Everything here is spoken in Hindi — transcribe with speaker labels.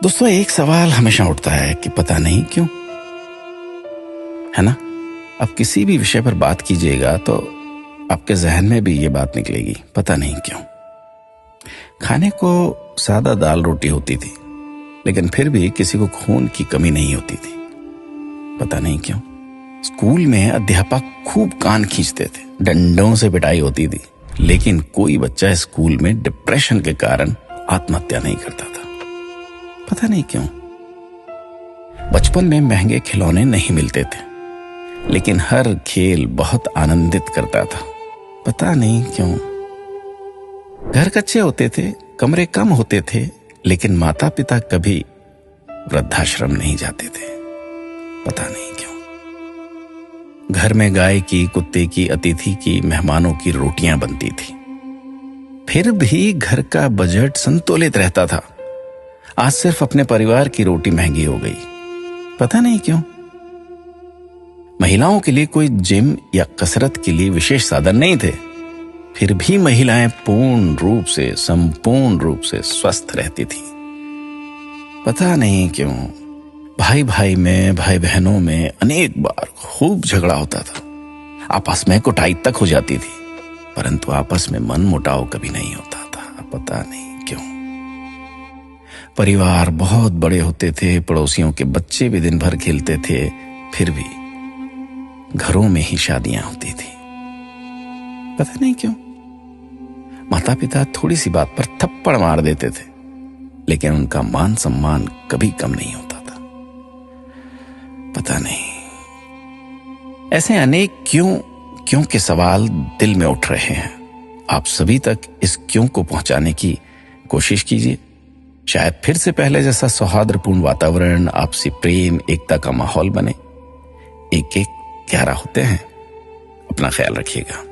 Speaker 1: दोस्तों, एक सवाल हमेशा उठता है कि पता नहीं क्यों, है ना? अब किसी भी विषय पर बात कीजिएगा तो आपके जहन में भी ये बात निकलेगी, पता नहीं क्यों। खाने को सादा दाल रोटी होती थी, लेकिन फिर भी किसी को खून की कमी नहीं होती थी, पता नहीं क्यों। स्कूल में अध्यापक खूब कान खींचते थे, डंडों से पिटाई होती थी, लेकिन कोई बच्चा स्कूल में डिप्रेशन के कारण आत्महत्या नहीं करता था, पता नहीं क्यों। बचपन में महंगे खिलौने नहीं मिलते थे, लेकिन हर खेल बहुत आनंदित करता था, पता नहीं क्यों। घर कच्चे होते थे, कमरे कम होते थे, लेकिन माता पिता कभी वृद्धाश्रम नहीं जाते थे, पता नहीं क्यों। घर में गाय की, कुत्ते की, अतिथि की, मेहमानों की रोटियां बनती थी, फिर भी घर का बजट संतुलित रहता था। आज सिर्फ अपने परिवार की रोटी महंगी हो गई, पता नहीं क्यों। महिलाओं के लिए कोई जिम या कसरत के लिए विशेष साधन नहीं थे, फिर भी महिलाएं पूर्ण रूप से, संपूर्ण रूप से स्वस्थ रहती थी, पता नहीं क्यों। भाई भाई में, भाई बहनों में अनेक बार खूब झगड़ा होता था, आपस में कुटाई तक हो जाती थी, परंतु आपस में मन मुटाव कभी नहीं होता था, पता नहीं क्यों। परिवार बहुत बड़े होते थे, पड़ोसियों के बच्चे भी दिन भर खेलते थे, फिर भी घरों में ही शादियां होती थी, पता नहीं क्यों। माता पिता थोड़ी सी बात पर थप्पड़ मार देते थे, लेकिन उनका मान सम्मान कभी कम नहीं होता था, पता नहीं। ऐसे अनेक क्यों के सवाल दिल में उठ रहे हैं। आप सभी तक इस क्यों को पहुंचाने की कोशिश कीजिए। शायद फिर से पहले जैसा सौहार्दपूर्ण वातावरण, आपसी प्रेम, एकता का माहौल बने। एक एक 11 होते हैं। अपना ख्याल रखिएगा।